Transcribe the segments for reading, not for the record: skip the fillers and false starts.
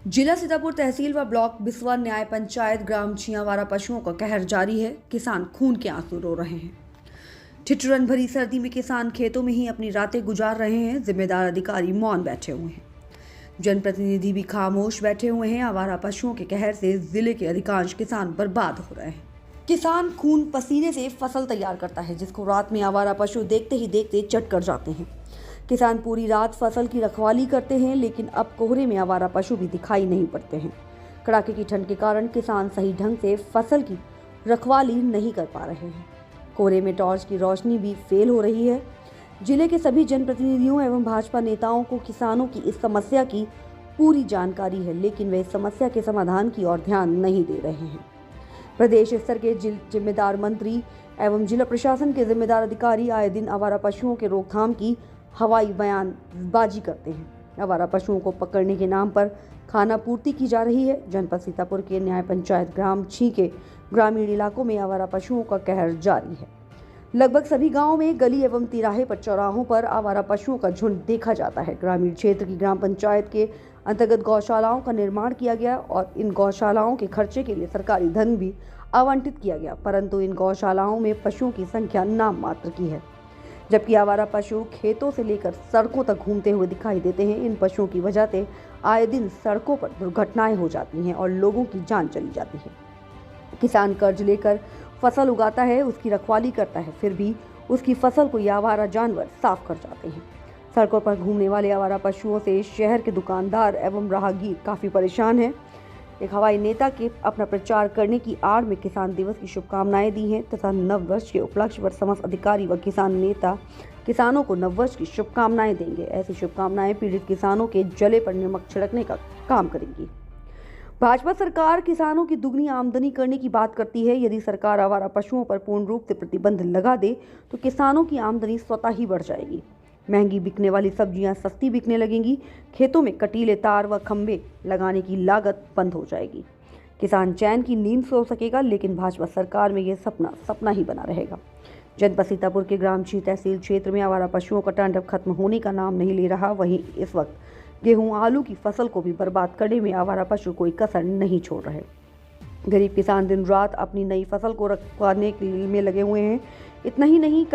जिला सीतापुर तहसील व ब्लॉक बिस्वा न्याय पंचायत ग्राम छियावारा पशुओं का कहर जारी है। किसान खून के आंसू रो रहे हैं। ठिठुरन भरी सर्दी में किसान खेतों में ही अपनी रातें गुजार रहे हैं। जिम्मेदार अधिकारी मौन बैठे हुए हैं। जनप्रतिनिधि भी खामोश बैठे हुए हैं। आवारा पशुओं के कहर से जिले के अधिकांश किसान बर्बाद हो रहे हैं। किसान खून पसीने से फसल तैयार करता है, जिसको रात में आवारा पशु देखते ही देखते चट कर जाते हैं। किसान पूरी रात फसल की रखवाली करते हैं, लेकिन अब कोहरे में आवारा पशु भी दिखाई नहीं पड़ते हैं। कड़ाके की ठंड के कारण किसान सही ढंग से फसल की रखवाली नहीं कर पा रहे हैं। कोहरे में टॉर्च की रोशनी भी फेल हो रही है। जिले के सभी जनप्रतिनिधियों एवं भाजपा नेताओं को किसानों की इस समस्या की पूरी जानकारी है, लेकिन वे इस समस्या के समाधान की ओर ध्यान नहीं दे रहे हैं। प्रदेश स्तर के जिम्मेदार मंत्री एवं जिला प्रशासन के जिम्मेदार अधिकारी आए दिन आवारा पशुओं के रोकथाम की हवाई बयानबाजी करते हैं। आवारा पशुओं को पकड़ने के नाम पर खाना पूर्ति की जा रही है। जनपद सीतापुर के न्याय पंचायत ग्राम छी के ग्रामीण इलाकों में आवारा पशुओं का कहर जारी है। लगभग सभी गांवों में गली एवं तिराहे पर चौराहों पर आवारा पशुओं का झुंड देखा जाता है। ग्रामीण क्षेत्र की ग्राम पंचायत के अंतर्गत गौशालाओं का निर्माण किया गया और इन गौशालाओं के खर्चे के लिए सरकारी धन भी आवंटित किया गया, परंतु इन गौशालाओं में पशुओं की संख्या नाम मात्र की है। जबकि आवारा पशु खेतों से लेकर सड़कों तक घूमते हुए दिखाई देते हैं। इन पशुओं की वजह से आए दिन सड़कों पर दुर्घटनाएं हो जाती हैं और लोगों की जान चली जाती है। किसान कर्ज लेकर फसल उगाता है, उसकी रखवाली करता है, फिर भी उसकी फसल को ये आवारा जानवर साफ कर जाते हैं। सड़कों पर घूमने वाले आवारा पशुओं से शहर के दुकानदार एवं राहगीर काफ़ी परेशान हैं। एक हवाई नेता के अपना प्रचार करने की आड़ में किसान दिवस की शुभकामनाएं दी हैं तथा नववर्ष के उपलक्ष्य पर समस्त अधिकारी व किसान नेता किसानों को नववर्ष की शुभकामनाएं देंगे। ऐसी शुभकामनाएं पीड़ित किसानों के जले पर नमक छिड़कने का काम करेंगी। भाजपा सरकार किसानों की दुगनी आमदनी करने की बात करती है। यदि सरकार आवारा पशुओं पर पूर्ण रूप से प्रतिबंध लगा दे तो किसानों की आमदनी स्वतः ही बढ़ जाएगी। महंगी बिकने वाली सब्जियां सस्ती बिकने लगेंगी। खेतों में कटीले तार व खंभे लगाने की लागत बंद हो जाएगी। किसान चैन की नींद सो सकेगा, लेकिन भाजपा सरकार में यह सपना ही बना रहेगा। जनपद सीतापुर के ग्राम छी तहसील क्षेत्र में आवारा पशुओं का तांडव खत्म होने का नाम नहीं ले रहा। वहीं इस वक्त गेहूं आलू की फसल को भी बर्बाद करने में आवारा पशु कोई कसर नहीं छोड़ रहे। गरीब किसान दिन रात अपनी नई फसल को रखवाने में लगे हुए हैं। इतना ही नहीं,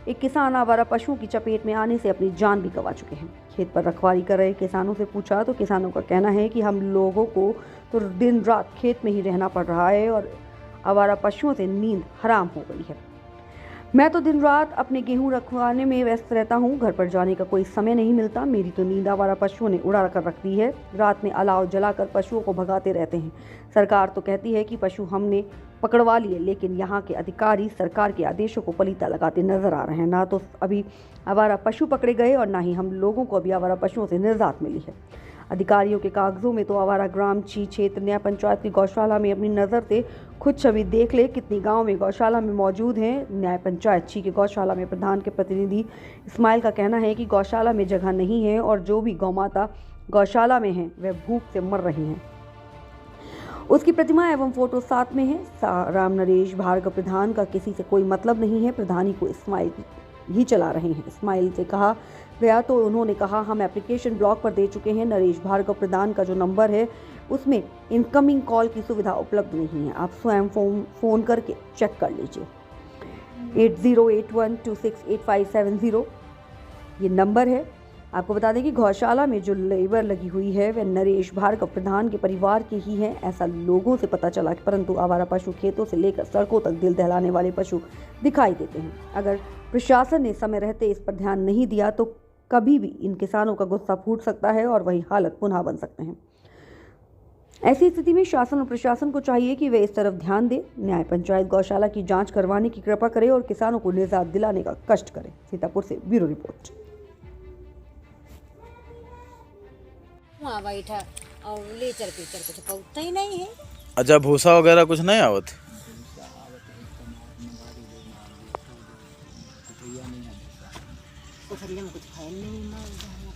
एक किसान आवारा पशुओं की चपेट में आने से अपनी जान भी गंवा चुके हैं। खेत पर रखवाली कर रहे किसानों से पूछा तो किसानों का कहना है कि हम लोगों को तो दिन रात खेत में ही रहना पड़ रहा है और आवारा पशुओं से नींद हराम हो गई है। मैं तो दिन रात अपने गेहूं रखवाने में व्यस्त रहता हूं, घर पर जाने का कोई समय नहीं मिलता। मेरी तो नींद आवारा पशुओं ने उड़ा कर रख दी है। रात में अलाव जलाकर पशुओं को भगाते रहते हैं। सरकार तो कहती है कि पशु हमने पकड़वा लिए, लेकिन यहाँ के अधिकारी सरकार के आदेशों को पलीता लगाते नजर आ रहे हैं। ना तो अभी आवारा पशु पकड़े गए और ना ही हम लोगों को अभी आवारा पशुओं से निजात मिली है। अधिकारियों के कागजों में तो आवारा ग्राम छी क्षेत्र न्याय पंचायत की गौशाला में अपनी नज़र से खुद छवि देख ले कितनी गांव में गौशाला में मौजूद हैं। न्याय पंचायत छी के गौशाला में प्रधान के प्रतिनिधि इस्माइल का कहना है कि गौशाला में जगह नहीं है और जो भी गौमाता गौशाला में हैं वह भूख से मर रही हैं। उसकी प्रतिमा एवं फोटो साथ में है। राम नरेश भार्गव प्रधान का किसी से कोई मतलब नहीं है। प्रधानी को इस्माइल ही चला रहे हैं। इस्माइल से कहा गया तो उन्होंने कहा हम एप्लीकेशन ब्लॉक पर दे चुके हैं। नरेश भार्गव प्रधान का जो नंबर है उसमें इनकमिंग कॉल की सुविधा उपलब्ध नहीं है। आप स्वयं फ़ोन करके चेक कर लीजिए। 8081268570 ये नंबर है। आपको बता दें कि गौशाला में जो लेबर लगी हुई है वह नरेश भार्गव प्रधान के परिवार के ही हैं, ऐसा लोगों से पता चला। परंतु आवारा पशु खेतों से लेकर सड़कों तक दिल दहलाने वाले पशु दिखाई देते हैं। अगर प्रशासन ने समय रहते इस पर ध्यान नहीं दिया तो कभी भी इन किसानों का गुस्सा फूट सकता है और वही हालत पुनः बन सकते हैं। ऐसी स्थिति में शासन और प्रशासन को चाहिए कि वे इस तरफ ध्यान दें। न्याय पंचायत गौशाला की जांच करवाने की कृपा करें और किसानों को निजात दिलाने का कष्ट करें। सीतापुर से ब्यूरो रिपोर्ट। वहाँ बैठा और ले चल के कुछ पहुँचता ही नहीं है। अच्छा, भूसा वगैरह कुछ नहीं आवत? कुछ खाए नहीं,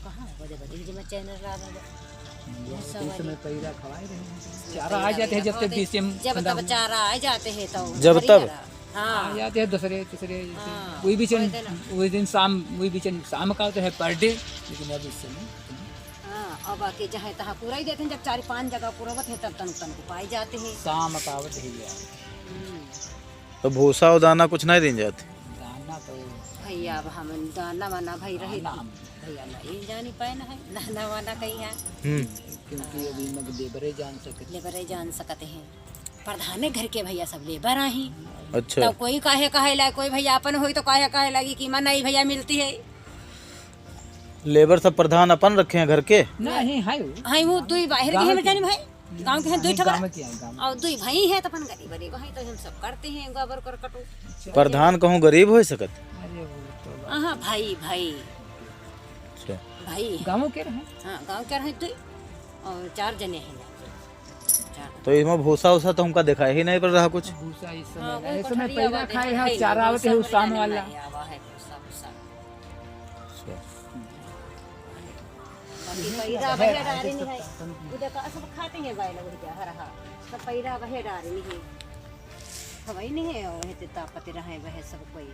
कहाँ बड़े बड़े मैं चैनल चारा आ जाते हैं जब तक चारा आ जाते हैं तो जब तक आ जाते हैं दूसरे तीसरे। वही भी दिन शाम, वही भी शाम का तो है पर डे, लेकिन अब इस समय हाँ, अब बाकी जहाँ तहाँ पूरा ही देते हैं, जब 4-5 जगह पूरा होते हैं तब तन तन को पाए जाते हैं। शाम कावत है या तो भूसा और दाना कुछ नहीं दिन जाते? दाना तो भैया अब हम दाना वाना भाई रहे दाना हम- भैया नहीं जानी पाए ना है दाना वाना कहीं है क्योंकि अभी मग लेबरे जान सकते लेबर जान सकते हैं। प्रधान घर के भैया सब लेबर आही, अच्छा। तब कोई काहे ला, कोई भैया अपन हुई तो काहे लगी कि मन नहीं भैया मिलती है। लेबर सब प्रधान अपन रखे हैं घर के? नहीं है वो हाँ वो दुई बाहर के हैं में जानी भाई, गांव के हैं दुई ठबरा गाँव के हैं गाँव और दुई भाई हैं तो अपन गरीब गरीब हैं तो हम सब करते हैं गोबर कर कटो। प्रधान कहूँ गरीब हो सकत? अरे वो तो हाँ भाई भाई अच्छा। भाई गाँव के रहे हाँ गांव के रहे दुई और 4 जने हैं 4। तो इसमें भूसा उसा तो हमका दिखाई ही नहीं पड़ रहा कुछ। भूसा इस हाँ, समय वो इस समय कोठरिया पैदा आवाते खाए हैं, हैं चारा आवते है उस शाम वाला आवा है भूसा भूसा। अच्छा। बाकी पैरा बहे डारी नहीं है, उधर का सब खाते हैं गाय लोग जा हरहा सब पैरा बहे डारी नहीं है, हवाई नहीं है और हेते तापते रहे वह सब कोई